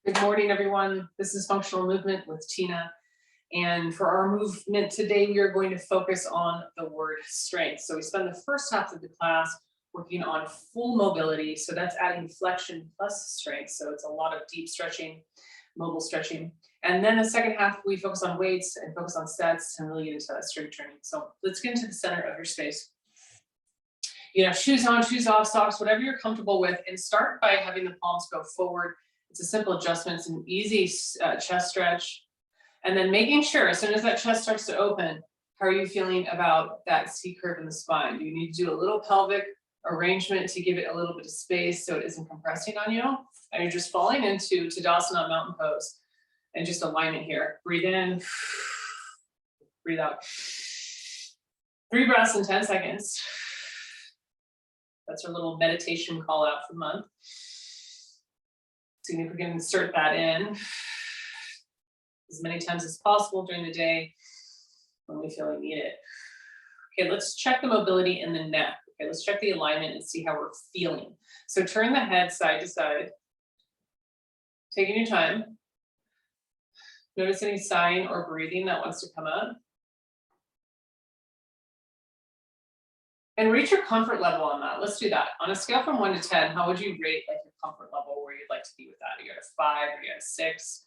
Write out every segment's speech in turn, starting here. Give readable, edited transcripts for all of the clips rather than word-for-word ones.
Good morning, everyone. This is Functional Movement with Tina. And for our movement today, we are going to focus on the word strength. So we spend the first half of the class working on full mobility. So that's adding flexion plus strength. So it's a lot of deep stretching, mobile stretching. And then the second half, we focus on weights and focus on sets and really get into that strength training. So let's get into the center of your space. Shoes on, shoes off, socks, whatever you're comfortable with, and start by having the palms go forward. It's a simple adjustment. It's an easy chest stretch. And then making sure as soon as that chest starts to open, how are you feeling about that C curve in the spine? Do you need to do a little pelvic arrangement to give it a little bit of space so it isn't compressing on you? And you're just falling into Tadasana mountain pose and just alignment here. Breathe in, breathe out. 3 breaths in 10 seconds. That's our little meditation call out for the month. See if we can insert that in as many times as possible during the day when we feel we need it. Okay, let's check the mobility in the neck. Okay, let's check the alignment and see how we're feeling. So turn the head side to side, taking your time. Notice any sighing or breathing that wants to come up. And reach your comfort level on that. Let's do that. On a scale from 1 to 10, how would you rate like your comfort level where you'd like to be with that? Are you at a 5? Are you at a 6?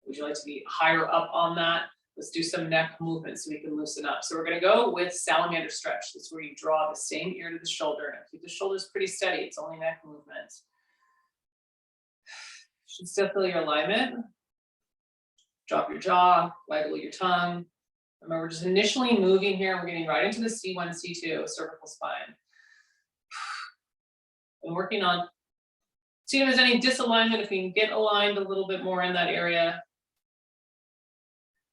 Would you like to be higher up on that? Let's do some neck movement so we can loosen up. So we're going to go with salamander stretch. This is where you draw the same ear to the shoulder and keep the shoulders pretty steady. It's only neck movement. You should still feel your alignment. Drop your jaw, waggle your tongue. Remember, we're just initially moving here. We're getting right into the C1, C2, cervical spine. And working on, see if there's any disalignment, if we can get aligned a little bit more in that area.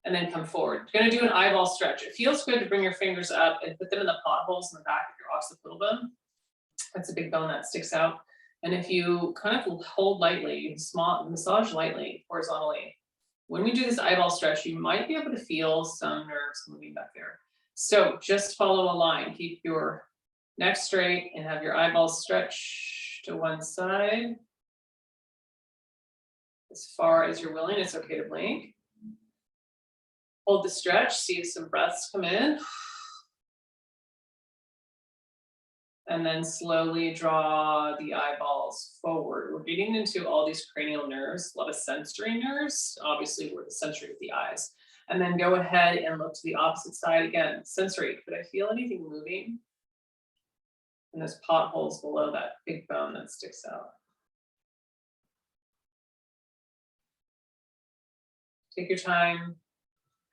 And then come forward. You're gonna do an eyeball stretch. It feels good to bring your fingers up and put them in the potholes in the back of your occipital bone. That's a big bone that sticks out. And if you kind of hold lightly, massage lightly, horizontally, when we do this eyeball stretch, you might be able to feel some nerves moving back there. So just follow a line. Keep your neck straight and have your eyeballs stretch to one side. As far as you're willing, it's okay to blink. Hold the stretch, see if some breaths come in. And then slowly draw the eyeballs forward. We're getting into all these cranial nerves, a lot of sensory nerves. Obviously, we're the sensory of the eyes. And then go ahead and look to the opposite side again. Sensory, could I feel anything moving? And there's potholes below that big bone that sticks out. Take your time.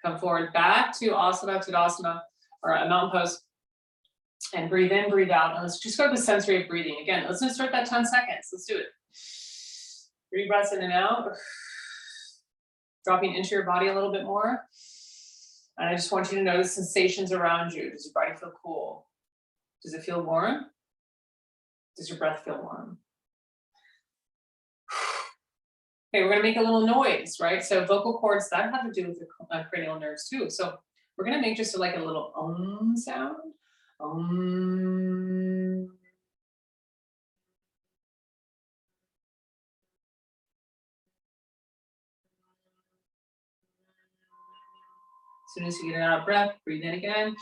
Come forward back to Asana, Tadasana, or a mountain pose. And breathe in, breathe out. And let's just go to the sensory of breathing. Again, let's just start that 10 seconds. Let's do it. 3 breaths in and out. Dropping into your body a little bit more. And I just want you to notice sensations around you. Does your body feel cool? Does it feel warm? Does your breath feel warm? Okay, we're gonna make a little noise, right? So vocal cords, that have to do with the cranial nerves too. So we're gonna make just like a little sound. As soon as you get out of breath, breathe in again.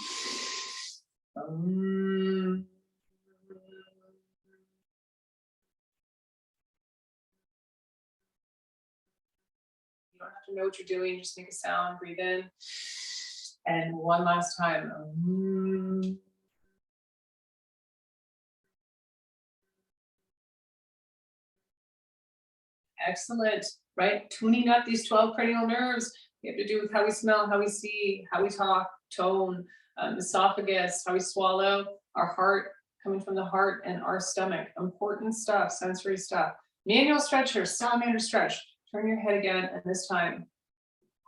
You don't have to know what you're doing, just make a sound, breathe in. And one last time. Excellent, right? Tuning up these 12 cranial nerves. We have to do with how we smell, how we see, how we talk, tone, esophagus, how we swallow, our heart, coming from the heart and our stomach. Important stuff, sensory stuff. Manual stretcher, salamander stretch. Turn your head again, and this time.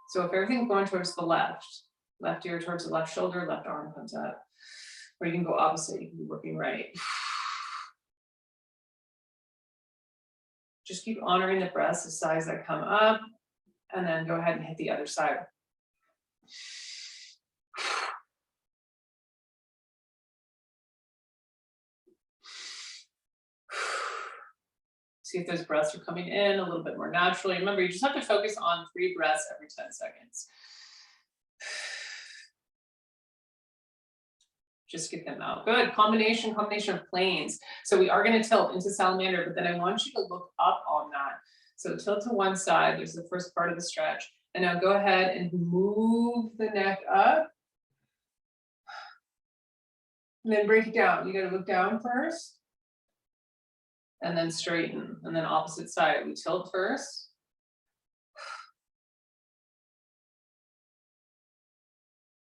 So if everything's going towards the left ear towards the left shoulder, left arm comes up. Or you can go opposite, you can be working right. Just keep honoring the breaths, the sighs that come up, and then go ahead and hit the other side. See if those breaths are coming in a little bit more naturally. Remember, you just have to focus on 3 breaths every 10 seconds. Just get them out. Good. Combination of planes. So we are going to tilt into salamander, but then I want you to look up on that. So tilt to one side. There's the first part of the stretch. And now go ahead and move the neck up. And then break it down. You got to look down first. And then straighten. And then opposite side. We tilt first.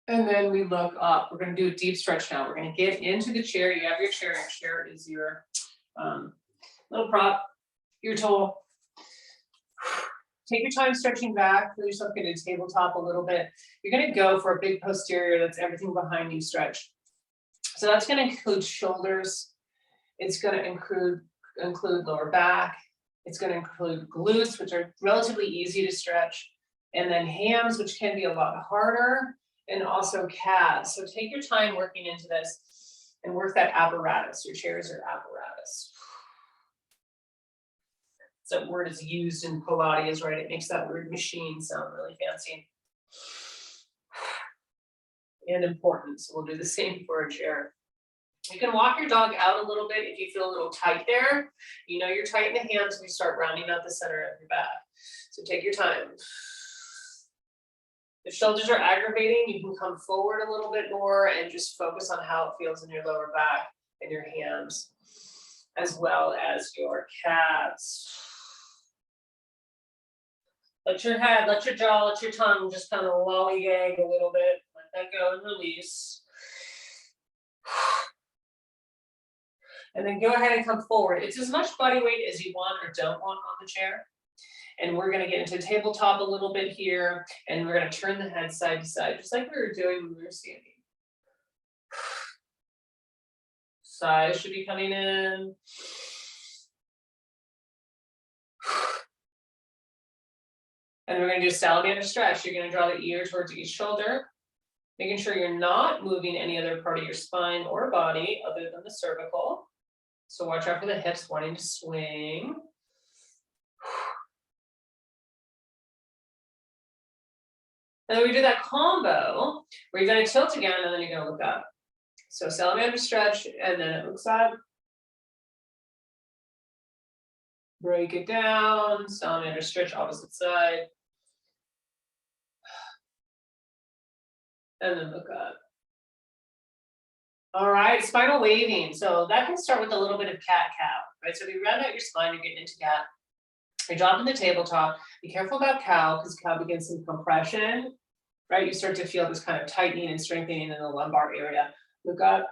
And then we look up. We're going to do a deep stretch now. We're going to get into the chair. You have your chair. Your chair is your little prop, your tool. Take your time stretching back. Put yourself into tabletop a little bit. You're going to go for a big posterior. That's everything behind you stretch. So that's going to include shoulders. It's going to include lower back. It's going to include glutes, which are relatively easy to stretch. And then hams, which can be a lot harder. And also calves. So take your time working into this and work that apparatus. Your chair is your apparatus. So that word is used in Pilates, right? It makes that word machine sound really fancy and important. So we'll do the same for a chair. You can walk your dog out a little bit if you feel a little tight there. You know you're tight in the hands when you start rounding out the center of your back. So take your time. If shoulders are aggravating, you can come forward a little bit more and just focus on how it feels in your lower back and your hams, as well as your calves. Let your head, let your jaw, let your tongue just kind of lollygag a little bit. Let that go and release. And then go ahead and come forward. It's as much body weight as you want or don't want on the chair. And we're going to get into tabletop a little bit here. And we're going to turn the head side to side, just like we were doing when we were standing. Sides should be coming in. And we're going to do salamander stretch. You're going to draw the ear towards each shoulder, making sure you're not moving any other part of your spine or body other than the cervical. So watch out for the hips wanting to swing. And then we do that combo where you're going to tilt again and then you're going to look up. So salamander stretch and then it looks up. Break it down, salamander stretch opposite side. And then look up. All right, spinal waving. So that can start with a little bit of cat-cow, right? So if you round out your spine, you're getting into cat. You're dropping the tabletop. Be careful about cow because cow begins some compression, right? You start to feel this kind of tightening and strengthening in the lumbar area. Look up.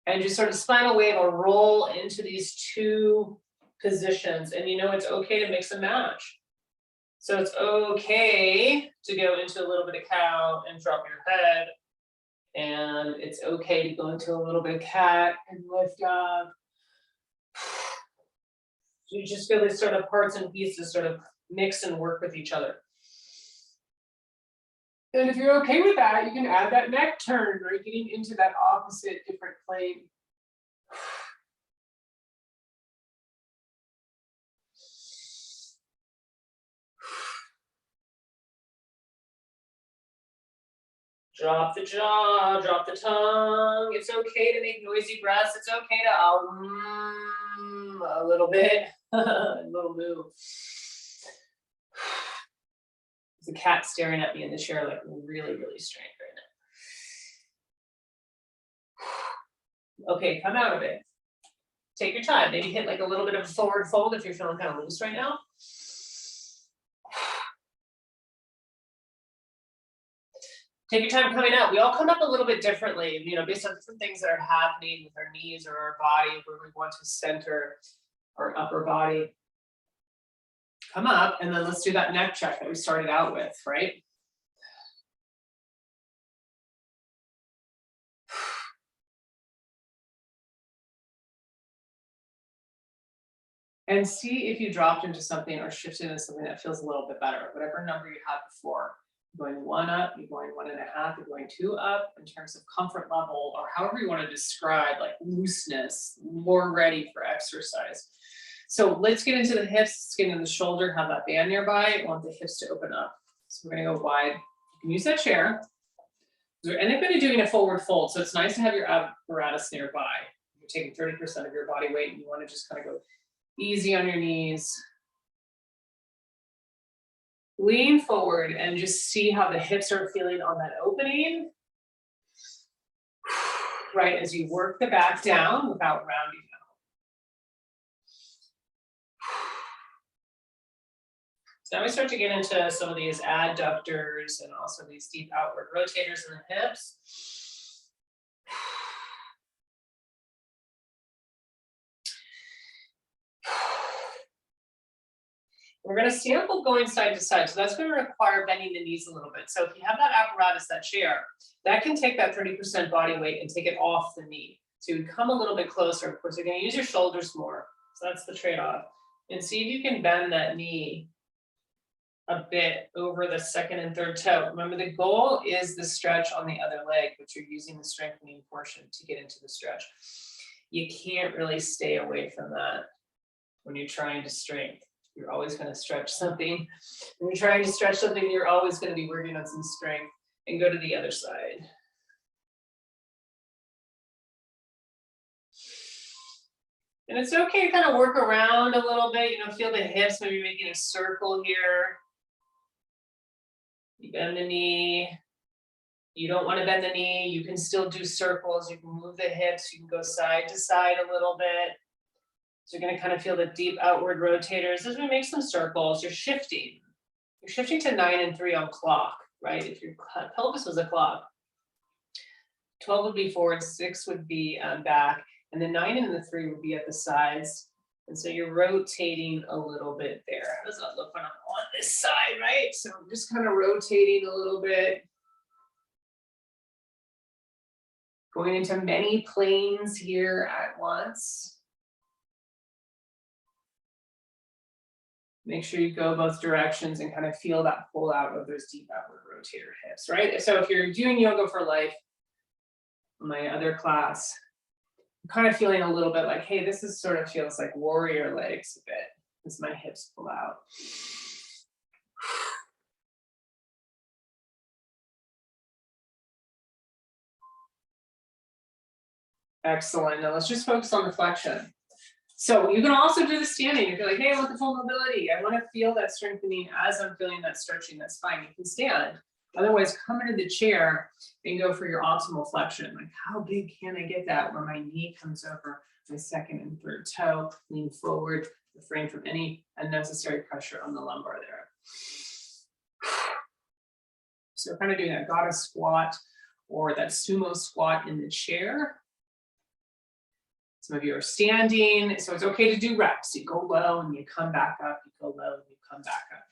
And just sort of spinal wave or roll into these two positions. And you know, it's okay to mix and match. So it's okay to go into a little bit of cow and drop your head. And it's okay to go into a little bit of cat and lift up. So you just feel these sort of parts and pieces sort of mix and work with each other. And if you're okay with that, you can add that neck turn, right? Getting into that opposite different plane. Drop the jaw, drop the tongue. It's okay to make noisy breaths. It's okay to a little bit, a little move. There's a cat staring at me in the chair, like really, really strange right now. Okay, come out of it. Take your time. Maybe hit like a little bit of a forward fold if you're feeling kind of loose right now. Take your time coming out. We all come up a little bit differently, you know, based on different things that are happening with our knees or our body, where we want to center our upper body. Come up, and then let's do that neck check that we started out with, right? And see if you dropped into something or shifted into something that feels a little bit better, whatever number you had before. Going 1 up, you're going 1.5, you're going 2 up in terms of comfort level, or however you want to describe like looseness, more ready for exercise. So let's get into the hips, let's get into the shoulder, have that band nearby. I want the hips to open up. So we're gonna go wide. You can use that chair. We're end up doing a forward fold. So it's nice to have your apparatus nearby. You're taking 30% of your body weight and you want to just kind of go easy on your knees. Lean forward and just see how the hips are feeling on that opening. Right, as you work the back down without rounding out. So now we start to get into some of these adductors and also these deep outward rotators in the hips. We're going to sample going side to side. So that's going to require bending the knees a little bit. So if you have that apparatus, that chair, that can take that 30% body weight and take it off the knee. So you come a little bit closer. Of course, you're going to use your shoulders more. So that's the trade-off. And see if you can bend that knee a bit over the second and third toe. Remember, the goal is the stretch on the other leg, but you're using the strengthening portion to get into the stretch. You can't really stay away from that when you're trying to strengthen. You're always going to stretch something. When you're trying to stretch something, you're always going to be working on some strength. And go to the other side. And it's okay to kind of work around a little bit, you know, feel the hips, maybe making a circle here. You bend the knee. You don't want to bend the knee. You can still do circles. You can move the hips. You can go side to side a little bit. So you're going to kind of feel the deep outward rotators. As we make some circles, you're shifting. You're shifting to 9 and 3 on clock, right? If your pelvis was a clock, 12 would be forward, 6 would be back, and the 9 and the 3 would be at the sides. And so you're rotating a little bit there. How does that look when I'm on this side, right? So I'm just kind of rotating a little bit. Going into many planes here at once. Make sure you go both directions and kind of feel that pull out of those deep outward rotator hips, right? So if you're doing Yoga for Life, my other class, I'm kind of feeling a little bit like, hey, this is sort of feels like warrior legs a bit as my hips pull out. Excellent. Now let's just focus on the flexion. So you can also do the standing. If you're like, hey, I want the full mobility. I want to feel that strengthening as I'm feeling that stretching. That's fine. You can stand. Otherwise, come into the chair and go for your optimal flexion. Like, how big can I get that where my knee comes over my second and third toe, lean forward, refrain from any unnecessary pressure on the lumbar there. So kind of doing that goddess squat or that sumo squat in the chair. Some of you are standing, so it's okay to do reps. You go low and you come back up, you go low and you come back up.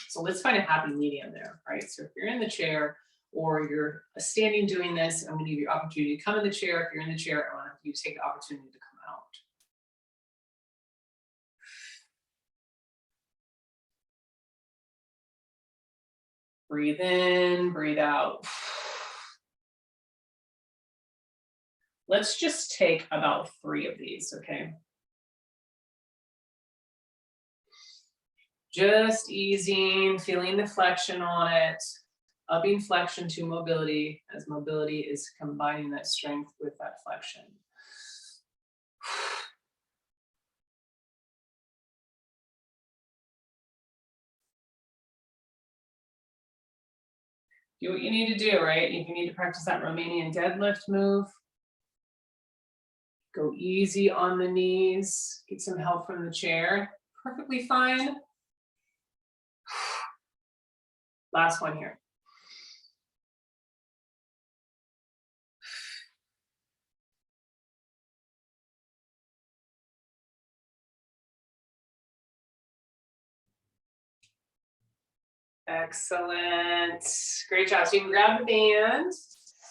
So let's find a happy medium there, right? So if you're in the chair or you're standing doing this, I'm gonna give you opportunity to come in the chair. If you're in the chair, I want you to take the opportunity to come out. Breathe in, breathe out. Let's just take about 3 of these, okay? Just easing, feeling the flexion on it, upping flexion to mobility, as mobility is combining that strength with that flexion. Do what you need to do, right? If you need to practice that Romanian deadlift move, go easy on the knees, get some help from the chair, perfectly fine. Last one here. Excellent. Great job. So you can grab the band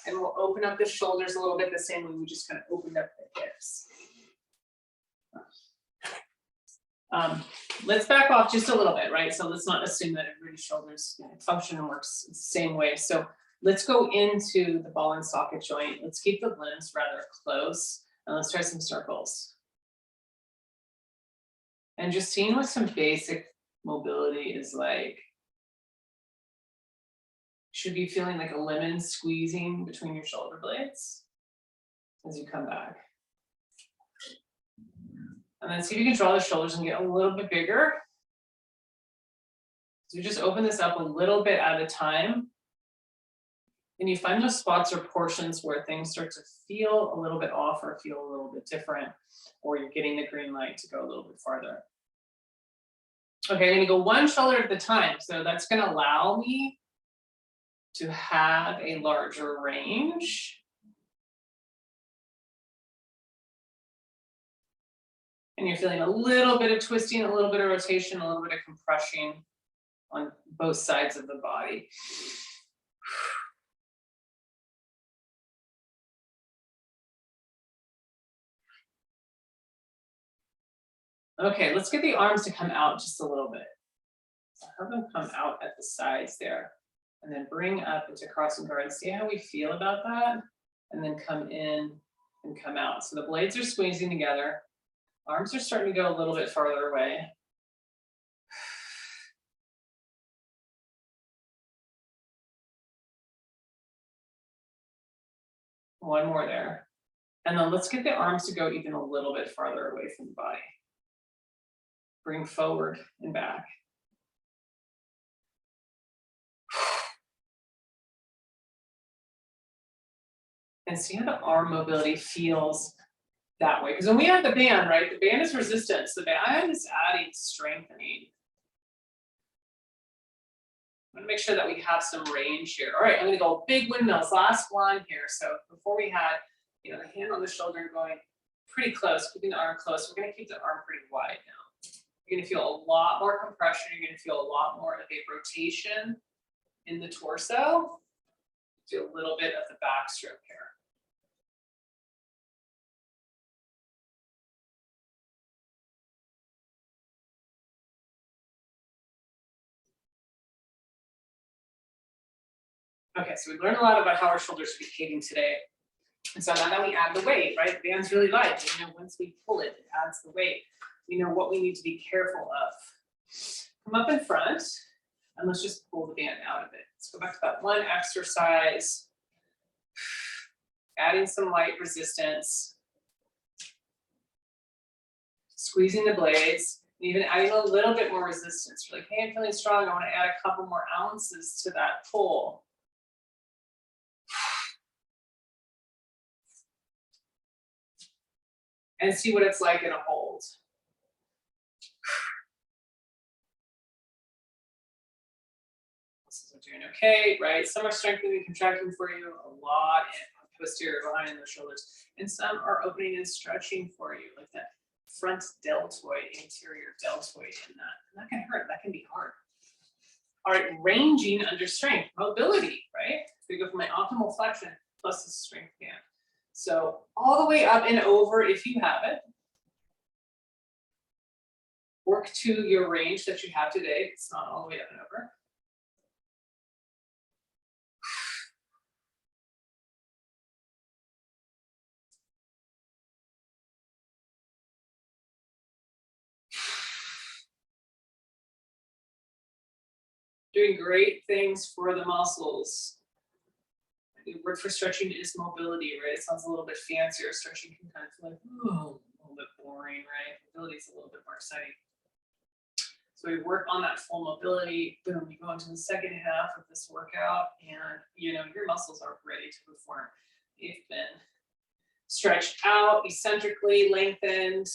and we'll open up the shoulders a little bit the same way we just kind of opened up the hips. Let's back off just a little bit, right? So let's not assume that everybody's shoulders function and works the same way. So let's go into the ball and socket joint. Let's keep the limbs rather close and let's try some circles. And just seeing what some basic mobility is like. Should be feeling like a lemon squeezing between your shoulder blades as you come back. And then see if you can draw the shoulders and get a little bit bigger. So just open this up a little bit at a time. And you find those spots or portions where things start to feel a little bit off or feel a little bit different, or you're getting the green light to go a little bit farther. Okay, I'm gonna go one shoulder at a time. So that's gonna allow me to have a larger range. And you're feeling a little bit of twisting, a little bit of rotation, a little bit of compression on both sides of the body. Okay, let's get the arms to come out just a little bit. So have them come out at the sides there. And then bring up into crossing guard. See how we feel about that? And then come in and come out. So the blades are squeezing together. Arms are starting to go a little bit farther away. One more there. And then let's get the arms to go even a little bit farther away from the body. Bring forward and back. And see how the arm mobility feels that way. Because when we have the band, right, the band is resistance. The band is adding strengthening. I'm gonna make sure that we have some range here. All right, I'm gonna go big windmills, last one here. So before we had, the hand on the shoulder going pretty close, keeping the arm close, we're gonna keep the arm pretty wide now. You're gonna feel a lot more compression. You're gonna feel a lot more of a rotation in the torso. Do a little bit of the backstroke here. Okay, so we learned a lot about how our shoulders are behaving today. And so now that we add the weight, right, the band's really light. Once we pull it, it adds the weight. We know what we need to be careful of. Come up in front, and let's just pull the band out of it. Let's go back to that one exercise. Adding some light resistance. Squeezing the blades, and even adding a little bit more resistance. You're like, hey, I'm feeling strong. I want to add a couple more ounces to that pull. And see what it's like in a hold. This is doing okay, right? Some are strengthening and contracting for you, a lot in posterior line in the shoulders, and some are opening and stretching for you, like that front deltoid, anterior deltoid in that. And that can hurt, that can be hard. All right, ranging under strength, mobility, right? So we go from my optimal flexion plus the strength band. So all the way up and over if you have it. Work to your range that you have today. It's not all the way up and over. Doing great things for the muscles. The word for stretching is mobility, right? It sounds a little bit fancier. Stretching can kind of feel like, oh, a little bit boring, right? Mobility is a little bit more exciting. So we work on that full mobility. Boom, you go into the second half of this workout and your muscles are ready to perform. They've been stretched out, eccentrically lengthened,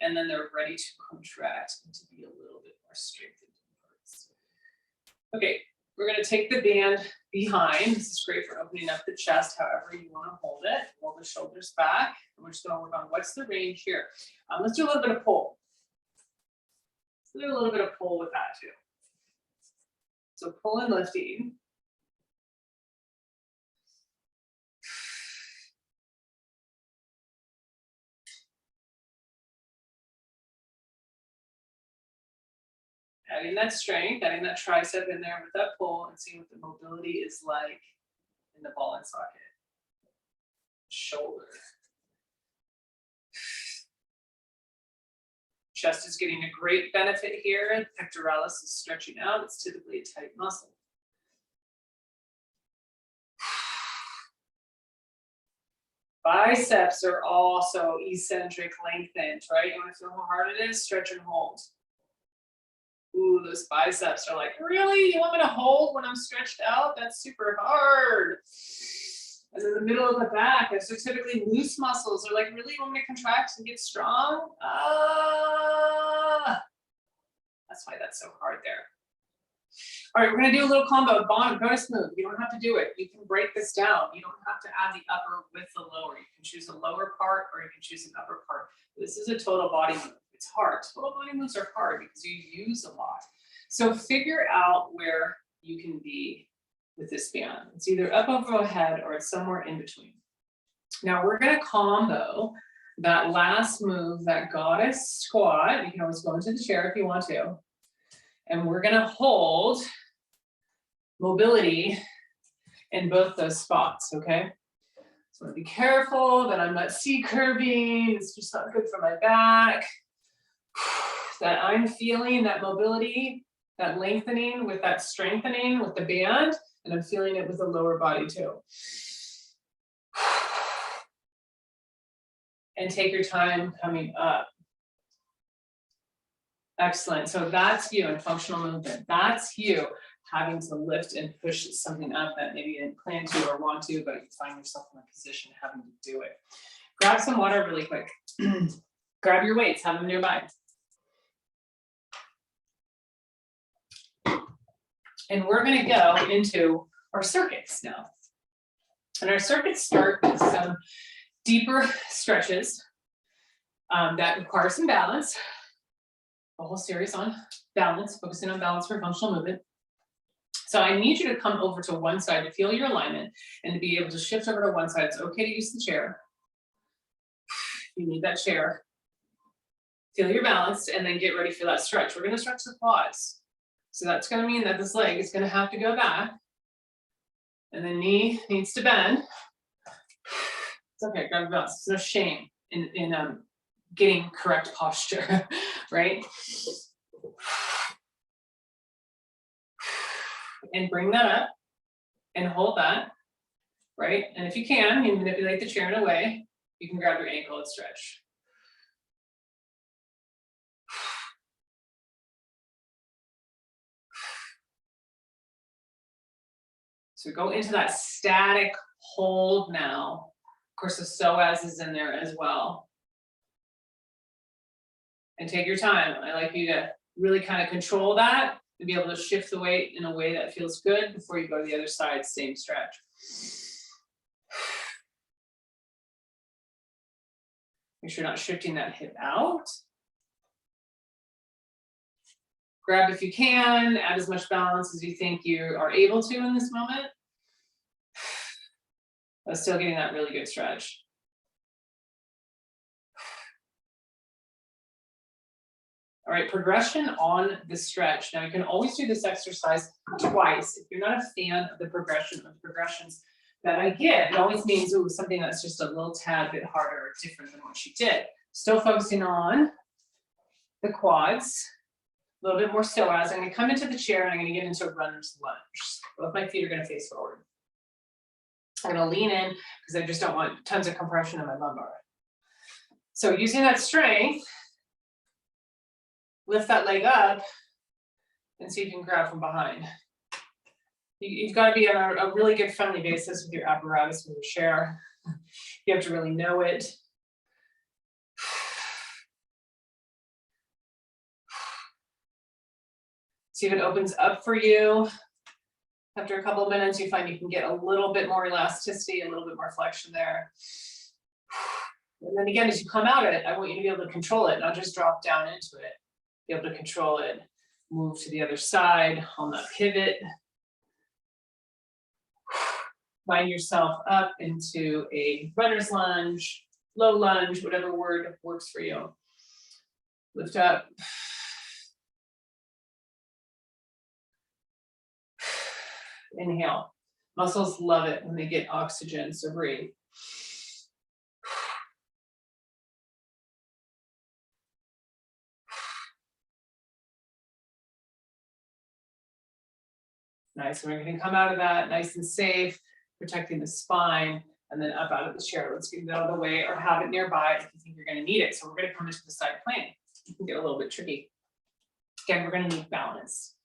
and then they're ready to contract and to be a little bit more strengthened. Okay, we're gonna take the band behind. This is great for opening up the chest, however you wanna hold it. Roll the shoulders back. And we're just gonna work on what's the range here. Let's do a little bit of pull. Let's do a little bit of pull with that too. So pull and lifting. Adding that strength, adding that tricep in there with that pull and seeing what the mobility is like in the ball and socket. Shoulder. Chest is getting a great benefit here. Pectoralis is stretching out. It's typically a tight muscle. Biceps are also eccentric lengthened, right? You want to feel how hard it is? Stretch and hold. Ooh, those biceps are like, really? You want me to hold when I'm stretched out? That's super hard. And then the middle of the back, those are typically loose muscles. They're like, really, you want me to contract and get strong? That's why that's so hard there. All right, we're gonna do a little combo, bonus move. You don't have to do it. You can break this down. You don't have to add the upper with the lower. You can choose a lower part or you can choose an upper part. This is a total body move. It's hard. Total body moves are hard because you use a lot. So figure out where you can be with this band. It's either up over the head or it's somewhere in between. Now we're gonna combo that last move, that goddess squat. You can always go into the chair if you want to. And we're gonna hold mobility in both those spots, okay? So I'm gonna be careful that I'm not C-curving. It's just not good for my back. That I'm feeling that mobility, that lengthening with that strengthening with the band, and I'm feeling it with the lower body too. And take your time coming up. Excellent. So that's you in functional movement. That's you having to lift and push something up that maybe you didn't plan to or want to, but you find yourself in a position having to do it. Grab some water really quick. Grab your weights, have them nearby. And we're going to go into our circuits now. And our circuits start with some deeper stretches that require some balance. A whole series on balance, focusing on balance for functional movement. So I need you to come over to one side to feel your alignment and to be able to shift over to one side. It's okay to use the chair. You need that chair. Feel your balance and then get ready for that stretch. We're going to stretch the quads. So that's going to mean that this leg is going to have to go back and the knee needs to bend. It's okay, grab the balance. There's no shame in getting correct posture, right? And bring that up and hold that, right? And if you can, you manipulate the chair in a way, you can grab your ankle and stretch. So go into that static hold now. Of course, the psoas is in there as well. And take your time. I like you to really kind of control that and be able to shift the weight in a way that feels good before you go to the other side, same stretch. Make sure you're not shifting that hip out. Grab if you can, add as much balance as you think you are able to in this moment. But still getting that really good stretch. All right, progression on the stretch. Now you can always do this exercise twice. If you're not a fan of the progressions that I give, it always means it was something that's just a little tad bit harder or different than what you did. Still focusing on the quads. A little bit more psoas. I'm going to come into the chair and I'm going to get into a runner's lunge. Both my feet are going to face forward. I'm going to lean in because I just don't want tons of compression in my lumbar. So using that strength, lift that leg up and see if you can grab from behind. You've got to be on a really good friendly basis with your apparatus, with your chair. You have to really know it. See if it opens up for you. After a couple of minutes, you find you can get a little bit more elasticity, a little bit more flexion there. And then again, as you come out of it, I want you to be able to control it, not just drop down into it. Be able to control it. Move to the other side on that pivot. Find yourself up into a runner's lunge, low lunge, whatever word works for you. Lift up. Inhale. Muscles love it when they get oxygen, so breathe. Nice, and we're gonna come out of that nice and safe, protecting the spine, and then up out of the chair. Let's get it out of the way or have it nearby if you think you're gonna need it. So we're gonna come into the side plank. It can get a little bit tricky. Again, we're gonna need balance.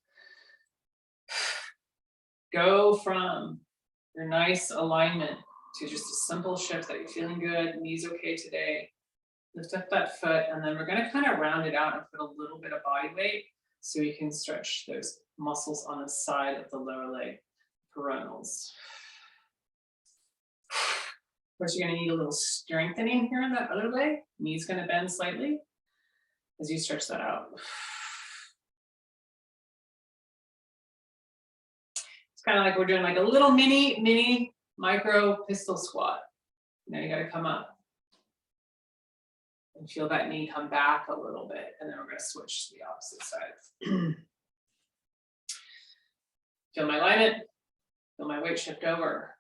Go from your nice alignment to just a simple shift that you're feeling good, knees okay today. Lift up that foot, and then we're gonna kind of round it out and put a little bit of body weight so you can stretch those muscles on the side of the lower leg, peroneals. Of course, you're gonna need a little strengthening here in that other leg. Knee's gonna bend slightly as you stretch that out. It's kind of like we're doing like a little mini micro pistol squat. Now you gotta come up and feel that knee come back a little bit, and then we're gonna switch to the opposite side. Feel my alignment, feel my weight shift over.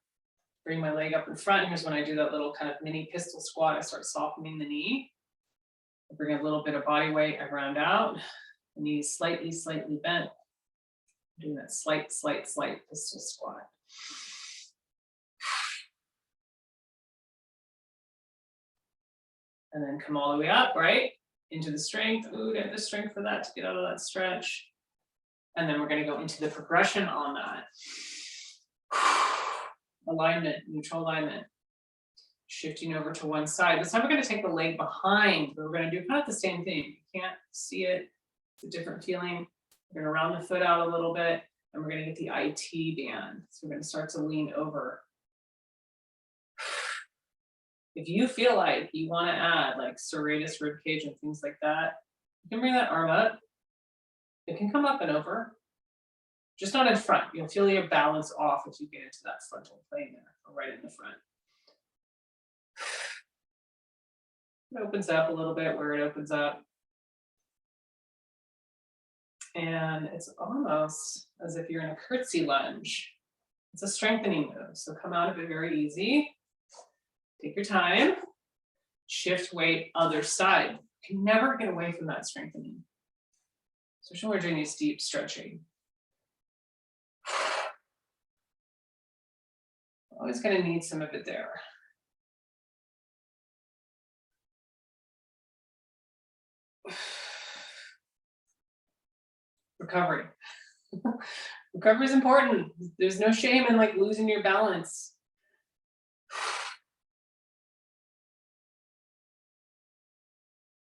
Bring my leg up in front. Here's when I do that little kind of mini pistol squat. I start softening the knee. I bring a little bit of body weight, I round out. The knee is slightly bent. Doing that slight pistol squat. And then come all the way up, right? Into the strength. Ooh, get the strength for that to get out of that stretch. And then we're gonna go into the progression on that. Alignment, neutral alignment. Shifting over to one side. This time we're gonna take the leg behind, but we're gonna do kind of the same thing. You can't see it, it's a different feeling. We're gonna round the foot out a little bit, and we're gonna get the IT band. So we're gonna start to lean over. If you feel like you wanna add like serratus rib cage and things like that, you can bring that arm up. It can come up and over, just not in front. You'll feel your balance off if you get into that frontal plane there, or right in the front. It opens up a little bit where it opens up. And it's almost as if you're in a curtsy lunge. It's a strengthening move, so come out of it very easy. Take your time, shift weight other side. You can never get away from that strengthening. Especially when we're doing these deep stretching. Always gonna need some of it there. Recovery. Recovery is important. There's no shame in like losing your balance.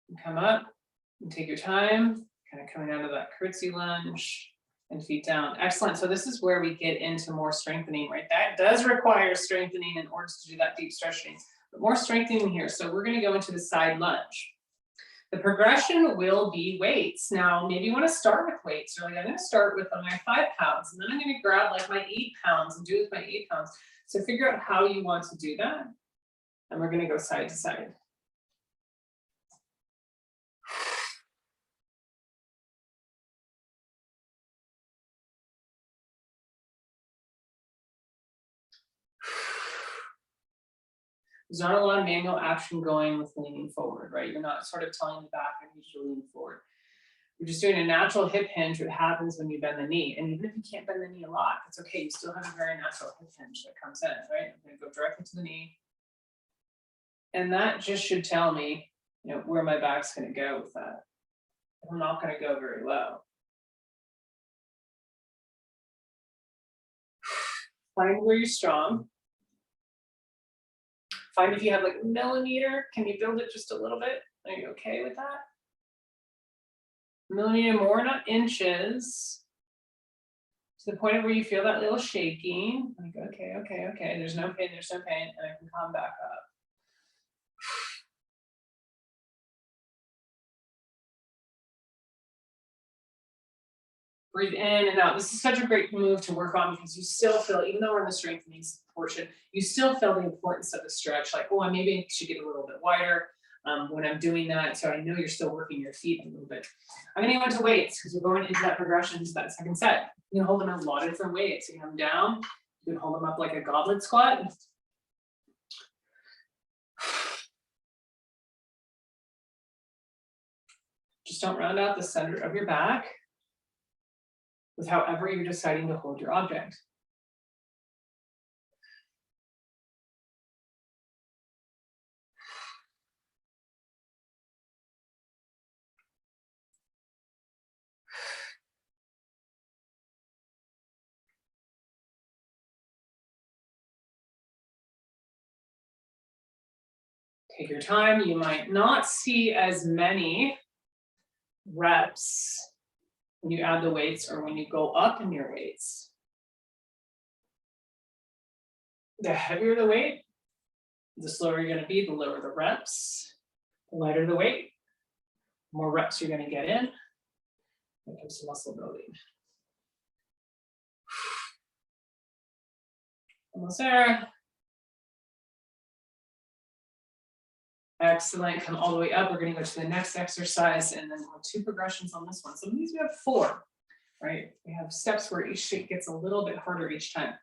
And come up and take your time, kind of coming out of that curtsy lunge and feet down. Excellent. So this is where we get into more strengthening, right? That does require strengthening in order to do that deep stretching, but more strengthening here. So we're going to go into the side lunge. The progression will be weights. Now, maybe you want to start with weights. You're like, I'm going to start with my 5 pounds, and then I'm going to grab like my 8 pounds and do it with my 8 pounds. So figure out how you want to do that. And we're going to go side to side. There's not a lot of manual action going with leaning forward, right? You're not sort of telling the back, I need you to lean forward. You're just doing a natural hip hinge. What happens when you bend the knee. And even if you can't bend the knee a lot, it's okay. You still have a very natural hip hinge that comes in, right? I'm gonna go directly to the knee. And that just should tell me, you know, where my back's gonna go with that. I'm not gonna go very low. Find where you're strong. Find if you have like a millimeter, can you build it just a little bit? Are you okay with that? Millimeter more, not inches. To the point of where you feel that little shaking. Like, okay, there's no pain, and I can come back up. Breathe in and out. This is such a great move to work on because you still feel, even though we're in the strengthening portion, you still feel the importance of the stretch. Like, oh, maybe I should get a little bit wider. when I'm doing that, so I know you're still working your feet a little bit. I'm gonna go into weights because we're going into that progression to that second set. You can hold them in a lot of different weights. You can have them down, you can hold them up like a goblet squat. Just don't round out the center of your back with however you're deciding to hold your object. Take your time. You might not see as many reps when you add the weights or when you go up in your weights. The heavier the weight, the slower you're going to be, the lower the reps. The lighter the weight, more reps you're going to get in. When it comes to muscle building. Almost there. Excellent. Come all the way up. We're going to go to the next exercise, and then we'll have 2 progressions on this one. Some of these we have 4, right? We have steps where each shape gets a little bit harder each time.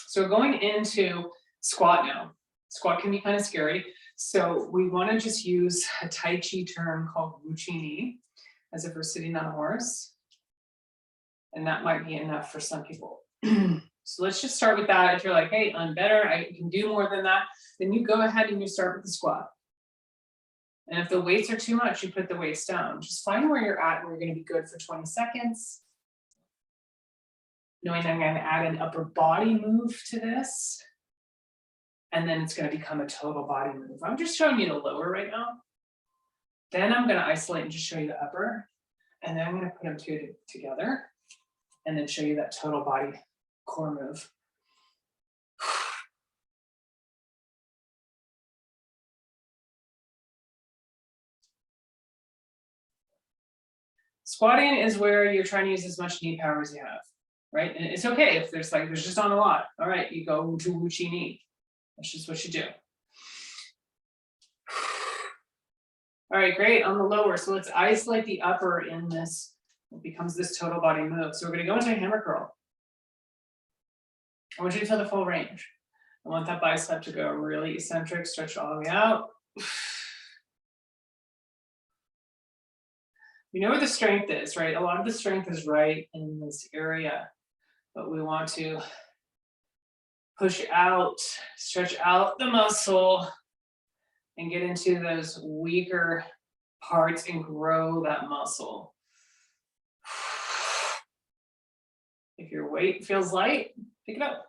So we're going into squat now. Squat can be kind of scary. So we want to just use a Tai Chi term called Wu Chi Ni, as if we're sitting on a horse. And that might be enough for some people. So let's just start with that. If you're like, hey, I'm better, I can do more than that, then you go ahead and you start with the squat. And if the weights are too much, you put the weights down. Just find where you're at, where you're going to be good for 20 seconds. Knowing I'm going to add an upper body move to this. And then it's going to become a total body move. I'm just showing you the lower right now. Then I'm going to isolate and just show you the upper. And then I'm going to put them 2 together. And then show you that total body core move. Squatting is where you're trying to use as much knee power as you have, right? And it's okay if there's just not a lot. All right, you go to Wu Chi Ni. That's just what you do. All right, great. On the lower, so let's isolate the upper in this. It becomes this total body move. So we're going to go into a hammer curl. I want you to feel the full range. I want that bicep to go really eccentric, stretch all the way out. We know where the strength is, right? A lot of the strength is right in this area, but we want to push out, stretch out the muscle, and get into those weaker parts and grow that muscle. If your weight feels light, pick it up.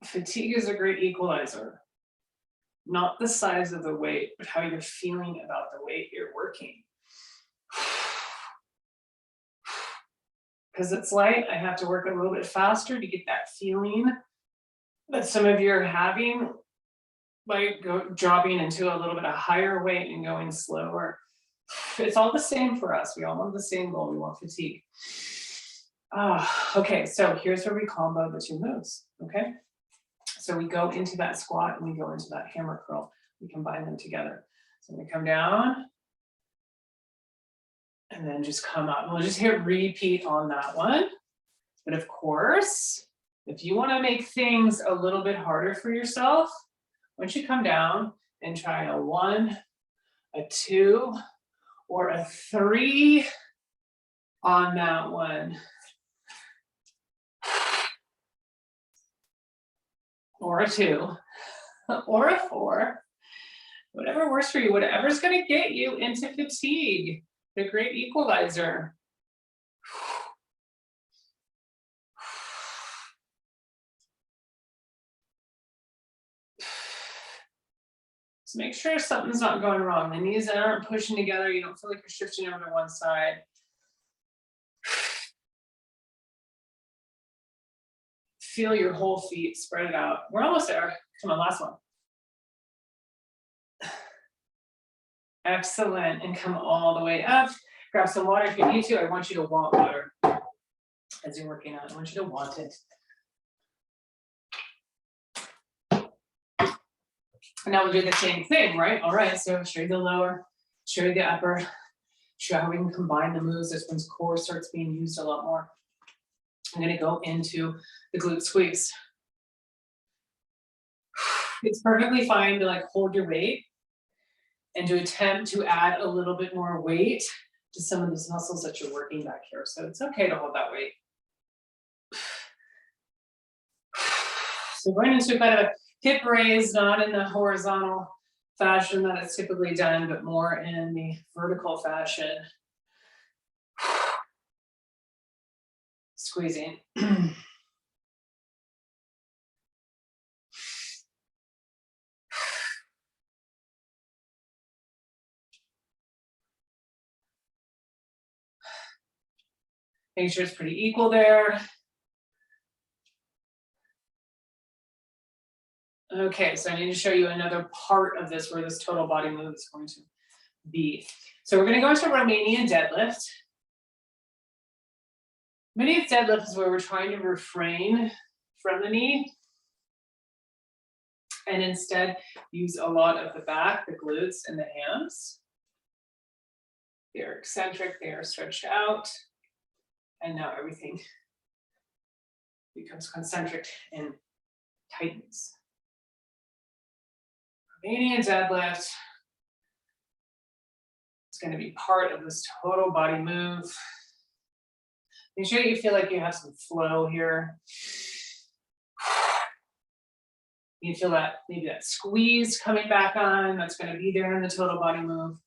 Fatigue is a great equalizer. Not the size of the weight, but how you're feeling about the weight you're working. Because it's light, I have to work a little bit faster to get that feeling that some of you are having by dropping into a little bit of higher weight and going slower. It's all the same for us. We all want the same goal. We want fatigue. Okay, so here's where we combo the 2 moves, okay? So we go into that squat and we go into that hammer curl. We combine them together. So we come down and then just come up. We'll just hit repeat on that one. But of course, if you want to make things a little bit harder for yourself, once you come down and try a 1, a 2, or a 3 on that one. Or a 2, or a 4, whatever works for you, whatever's going to get you into fatigue, the great equalizer. So make sure something's not going wrong. The knees aren't pushing together. You don't feel like you're shifting over to one side. Feel your whole feet, spread it out. We're almost there. Come on, last one. Excellent, and come all the way up. Grab some water if you need to. I want you to want water as you're working out. I want you to want it. And now we'll do the same thing, right? All right, so show you the lower, show you the upper, show how we can combine the moves. This one's core starts being used a lot more. I'm gonna go into the glute squeeze. It's perfectly fine to like hold your weight and to attempt to add a little bit more weight to some of these muscles that you're working back here. So it's okay to hold that weight. So going into kind of a hip raise, not in the horizontal fashion that it's typically done, but more in the vertical fashion. Squeezing. Make sure it's pretty equal there. Okay, so I need to show you another part of this where this total body move is going to be. So we're going to go into Romanian deadlift. Romanian deadlift is where we're trying to refrain from the knee and instead use a lot of the back, the glutes, and the hams. They are eccentric, they are stretched out, and now everything becomes concentric and tightens. Romanian deadlift is going to be part of this total body move. Make sure you feel like you have some flow here. You feel that maybe that squeeze coming back on, that's going to be there in the total body move.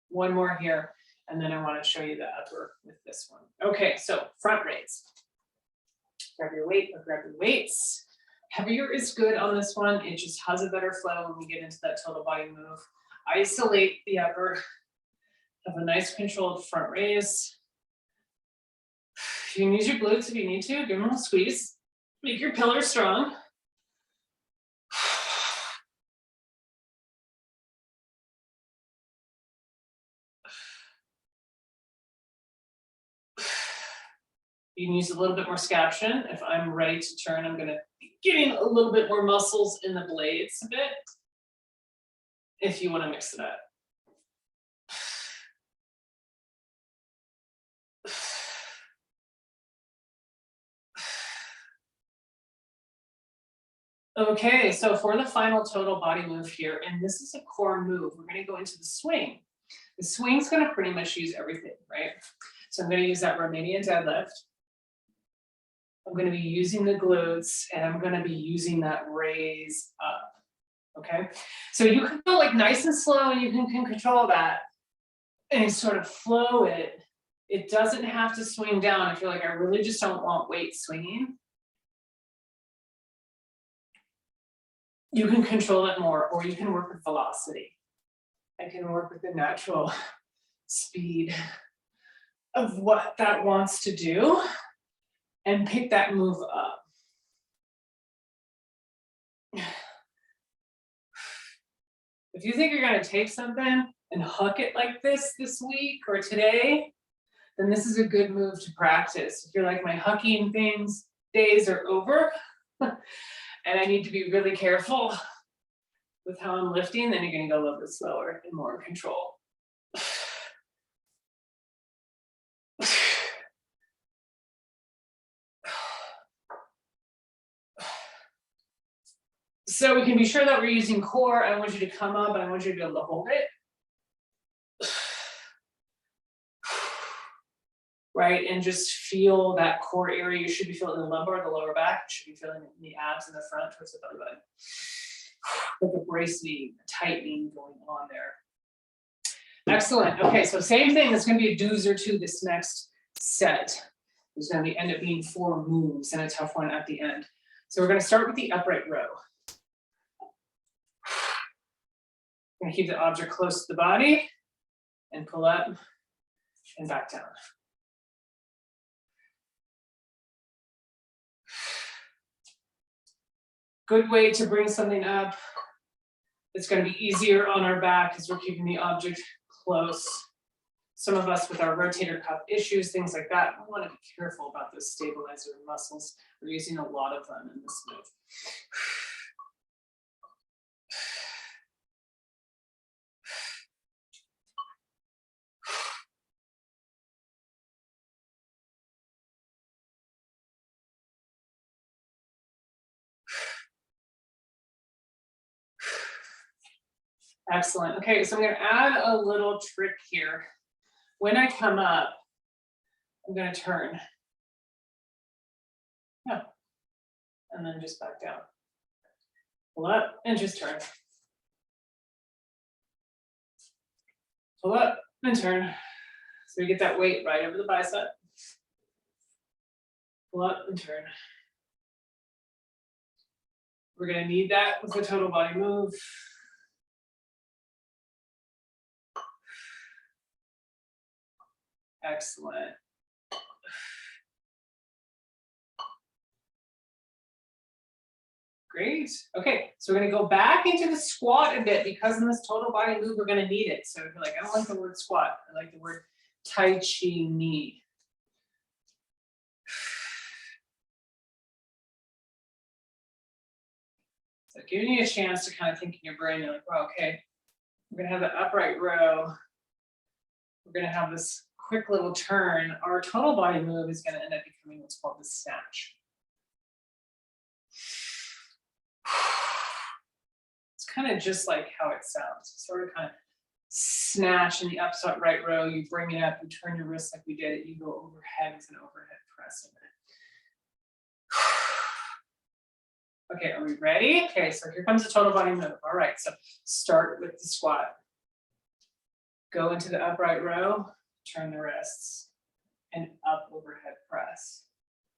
One more here, and then I want to show you the upper with this one. Okay, so front raise. Grab your weight or grab your weights. Heavier is good on this one. It just has a better flow when we get into that total body move. Isolate the upper. Have a nice controlled front raise. You can use your glutes if you need to. Give them a squeeze. Make your pillar strong. You can use a little bit more scaption. If I'm ready to turn, I'm gonna be getting a little bit more muscles in the blades a bit, if you wanna mix it up. Okay, so for the final total body move here, and this is a core move, we're gonna go into the swing. The swing's gonna pretty much use everything, right? So I'm gonna use that Romanian deadlift. I'm gonna be using the glutes, and I'm gonna be using that raise up, okay? So you can go like nice and slow, and you can control that, and sort of flow it. It doesn't have to swing down if you're like, I really just don't want weight swinging. You can control it more, or you can work with velocity. I can work with the natural speed of what that wants to do and pick that move up. If you think you're going to take something and huck it like this week or today, then this is a good move to practice. If you're like, my hucking things days are over and I need to be really careful with how I'm lifting, then you're going to go a little bit slower and more in control. So we can be sure that we're using core. I want you to come up and I want you to be able to hold it. Right, and just feel that core area. You should be feeling the lumbar, the lower back. You should be feeling it in the abs in the front towards the belly button. Like a bracing, a tightening going on there. Excellent. Okay, so same thing. It's going to be a doozer too this next set. There's going to end up being 4 moves and a tough one at the end. So we're going to start with the upright row. I'm going to keep the object close to the body and pull up and back down. Good way to bring something up It's going to be easier on our back because we're keeping the object close. Some of us with our rotator cuff issues, things like that, we want to be careful about those stabilizer muscles. We're using a lot of them in this move. Excellent. Okay, so I'm going to add a little trick here. When I come up, I'm going to turn. Yeah. And then just back down. Pull up and just turn. Pull up and turn. So we get that weight right over the bicep. Pull up and turn. We're going to need that with a total body move. Excellent. Great. Okay, so we're going to go back into the squat a bit because in this total body move, we're going to need it. So if you're like, I don't like the word squat, I like the word Tai Chi knee. So giving you a chance to kind of think in your brain, you're like, well, okay, we're going to have the upright row. We're going to have this quick little turn. Our total body move is going to end up becoming what's called the snatch. It's kind of just like how it sounds. Sort of kind of snatch in the upright row. You bring it up, you turn your wrist like we did. You go overhead with an overhead press in it. Okay, are we ready? Okay, so here comes the total body move. All right, so start with the squat. Go into the upright row, turn the wrists, and up overhead press.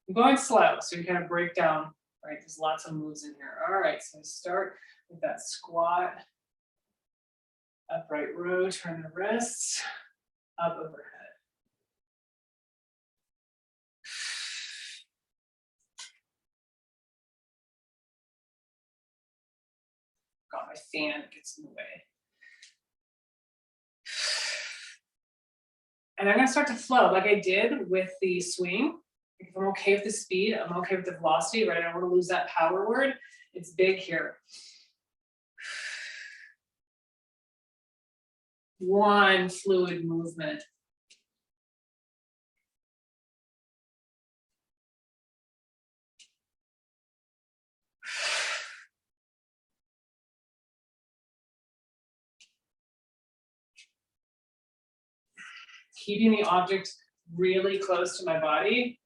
I'm going slow, so you kind of break down, right? There's lots of moves in here. All right, so start with that squat, upright row, turn the wrists, up overhead. Got my fan, it gets in the way. And I'm gonna start to flow like I did with the swing. If I'm okay with the speed, I'm okay with the velocity, right? I don't want to lose that power word. It's big here. One fluid movement. Keeping the object really close to my body.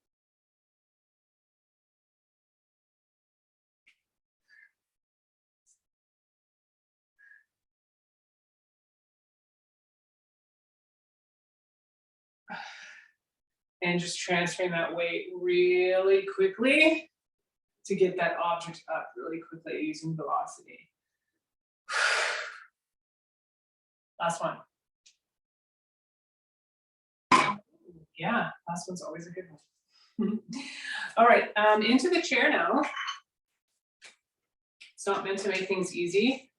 And just transferring that weight really quickly to get that object up really quickly using velocity. Last one. Yeah, last one's always a good one. All right, into the chair now. It's not meant to make things easy.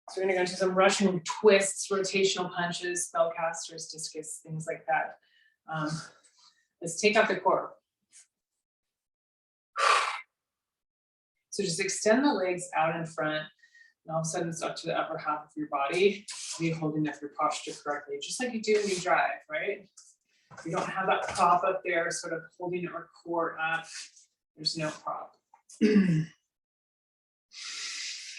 So we're gonna go into some Russian twists, rotational punches, spellcasters, discus, things like that. Let's take out the core. So just extend the legs out in front, and all of a sudden it's up to the upper half of your body. You're holding up your posture correctly, just like you do when you drive, right? You don't have that prop up there, sort of holding our core up. There's no prop.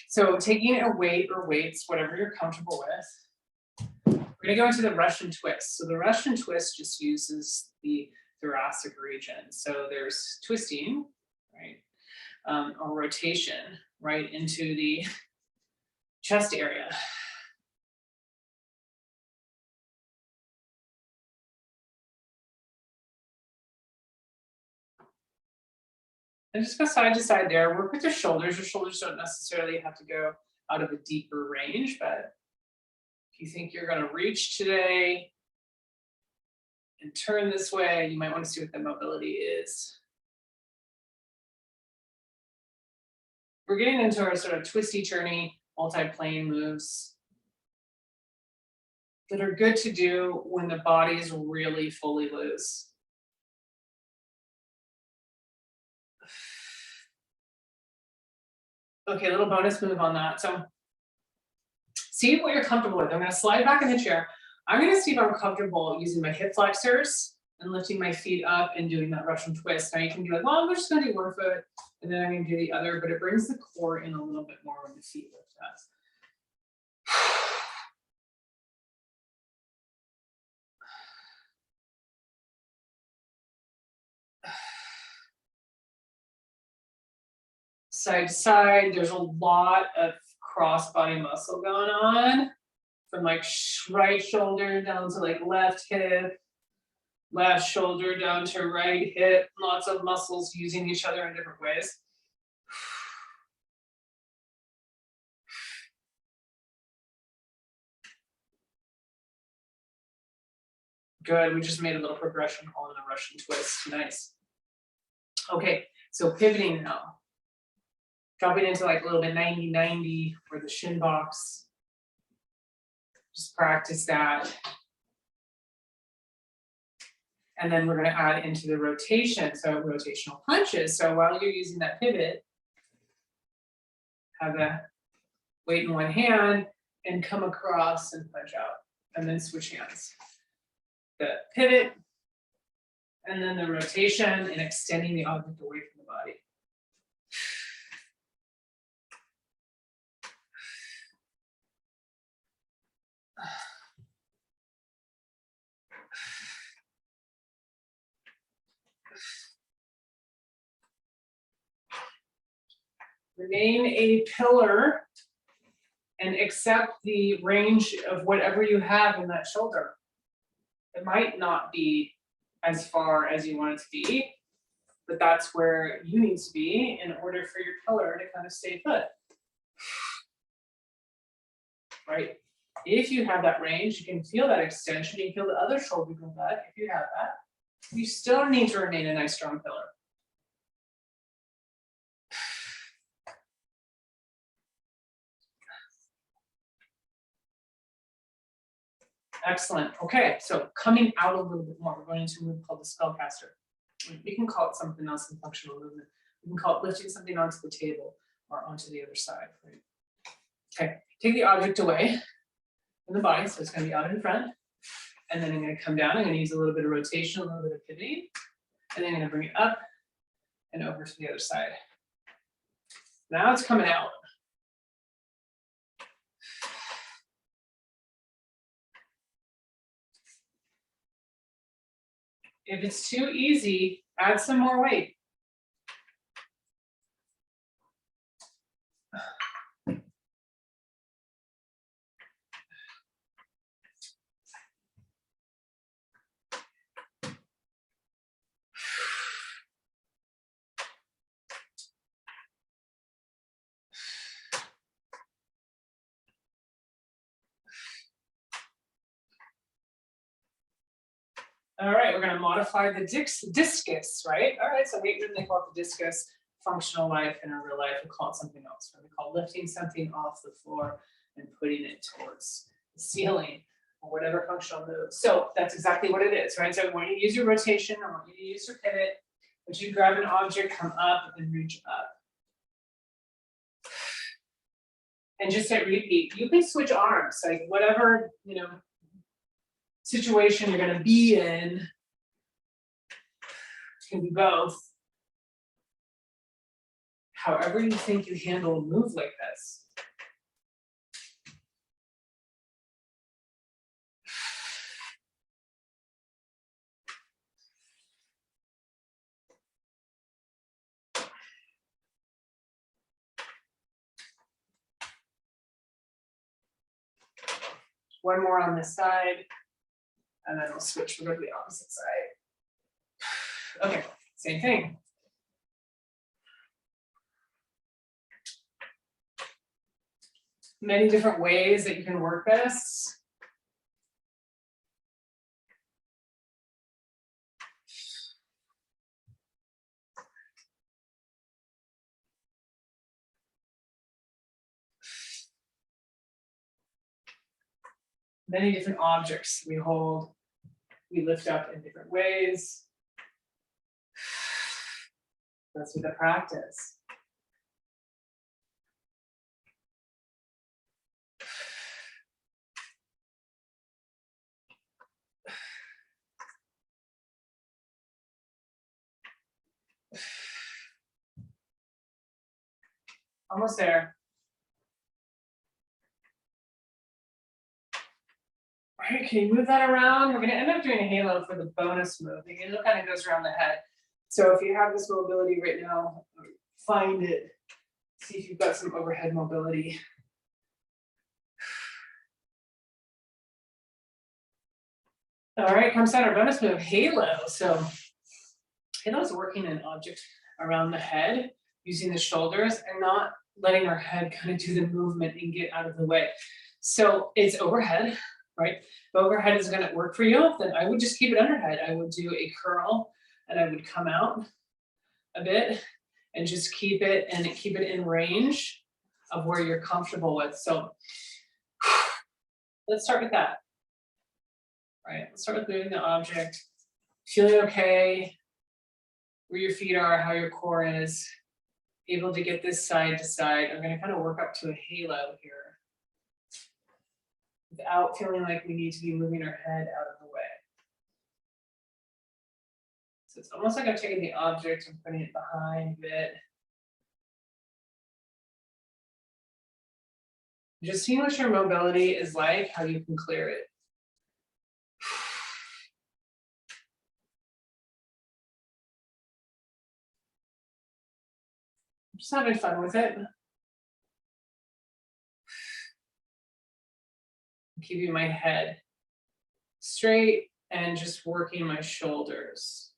So taking a weight or weights, whatever you're comfortable with. We're gonna go into the Russian twist. So the Russian twist just uses the thoracic region. So there's twisting, right? Or rotation right into the chest area. And just go side to side there. Work with your shoulders. Your shoulders don't necessarily have to go out of a deeper range, but if you think you're going to reach today and turn this way, you might want to see what the mobility is. We're getting into our sort of twisty, turny multi-plane moves that are good to do when the body is really fully loose. Okay, a little bonus move on that. So see what you're comfortable with. I'm gonna slide back in the chair. I'm gonna see if I'm comfortable using my hip flexors and lifting my feet up and doing that Russian twist. Now you can be like, well, I'm just gonna do one foot and then I'm gonna do the other, but it brings the core in a little bit more when the feet lift up. Side to side, there's a lot of cross body muscle going on from like right shoulder down to like left hip, left shoulder down to right hip, lots of muscles using each other in different ways. Good, we just made a little progression on the Russian twist, nice. Okay, so pivoting now. Dropping into like a little bit 90-90 for the shin box. Just practice that. And then we're going to add into the rotation, so rotational punches. So while you're using that pivot, have the weight in one hand and come across and punch out, and then switch hands. The pivot, and then the rotation and extending the object away from the body. Remain a pillar and accept the range of whatever you have in that shoulder. It might not be as far as you want it to be, but that's where you need to be in order for your pillar to kind of stay put. Right? If you have that range, you can feel that extension, you can feel the other shoulder go back if you have that. You still need to remain a nice strong pillar. Excellent. Okay, so coming out a little bit more, we're going into a move called the spellcaster. We can call it something else in functional movement. We can call it lifting something onto the table or onto the other side. Right? Okay, take the object away from the body, so it's going to be out in front. And then I'm going to come down. I'm going to use a little bit of rotation, a little bit of pivoting. And then I'm going to bring it up and over to the other side. Now it's coming out. If it's too easy, add some more weight. All right, we're going to modify the discus, right? All right, so weight room, they call it the discus. Functional life and in real life, we call it something else. Right? We call lifting something off the floor and putting it towards the ceiling or whatever functional move. So that's exactly what it is, right? So I want you to use your rotation, I want you to use your pivot, but you grab an object, come up and reach up. And just hit repeat. You can switch arms, like whatever, you know, situation you're going to be in, can be both. However you think you handle a move like this. One more on this side, and then we'll switch, we'll go to the opposite side. Okay, same thing. Many different ways that you can work this. Many different objects we hold, we lift up in different ways. That's with the practice. Almost there. All right, can you move that around? We're gonna end up doing a halo for the bonus move. The halo kind of goes around the head. So if you have this mobility right now, find it. See if you've got some overhead mobility. All right, come center, bonus move, halo. So halo is working an object around the head, using the shoulders and not letting our head kind of do the movement and get out of the way. So it's overhead, right? If overhead is gonna work for you, then I would just keep it underhead. I would do a curl and I would come out a bit and just keep it in range of where you're comfortable with. So let's start with that. All right, let's start with moving the object. Feeling okay, where your feet are, how your core is. Able to get this side to side. I'm gonna kind of work up to a halo here without feeling like we need to be moving our head out of the way. So it's almost like I'm taking the object and putting it behind a bit. Just seeing what your mobility is like, how you can clear it. Just having fun with it. Keeping my head straight and just working my shoulders.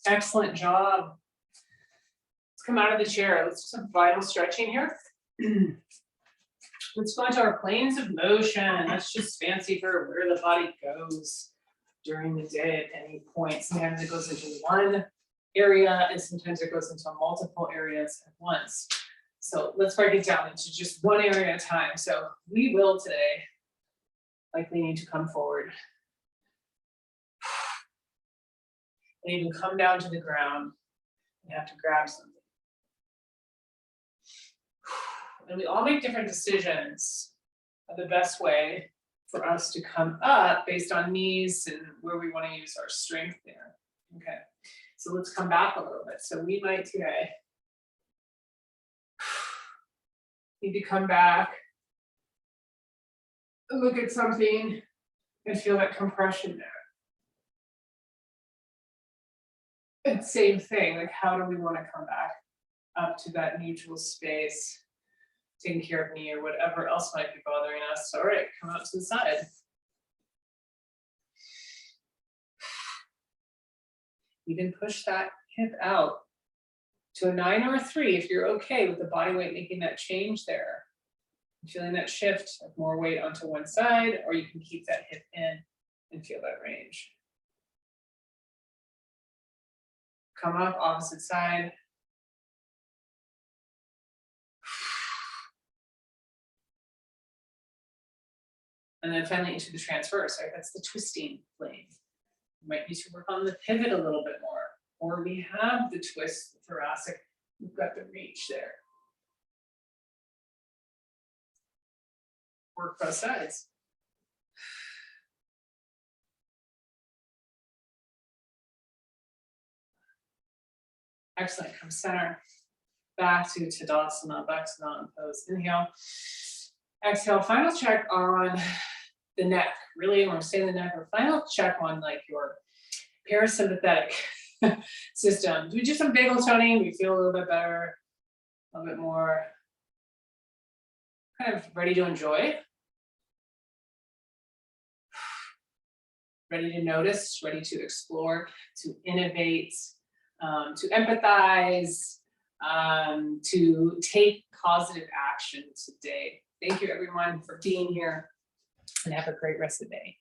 Excellent job. Let's come out of the chair. Let's do some vital stretching here. Let's go into our planes of motion. That's just fancy for where the body goes during the day at any point. Sometimes it goes into one area and sometimes it goes into multiple areas at once. So let's break it down into just one area at a time. So we will today likely need to come forward and even come down to the ground and have to grab something. And we all make different decisions of the best way for us to come up based on needs and where we want to use our strength there. Okay, so let's come back a little bit. So we might today need to come back and look at something and feel that compression there. And same thing, like how do we want to come back up to that neutral space, taking care of knee or whatever else might be bothering us. All right, come out to the side. Even push that hip out to a 9 or a 3 if you're okay with the body weight making that change there. Feeling that shift of more weight onto one side, or you can keep that hip in and feel that range. Come up, opposite side. And then finally into the transverse, right? That's the twisting plane. You might need to work on the pivot a little bit more, or we have the twist, the thoracic, we've got the reach there. Work both sides. Excellent, come center, back to Tadasana, back to mountain pose. Inhale, exhale, final check on the neck. Really, when we're staying in the neck, or final check on like your parasympathetic system. Do we do some vagal toning? We feel a little bit better, a little bit more kind of ready to enjoy. Ready to notice, ready to explore, to innovate, to empathize, to take positive action today. Thank you everyone for being here and have a great rest of the day.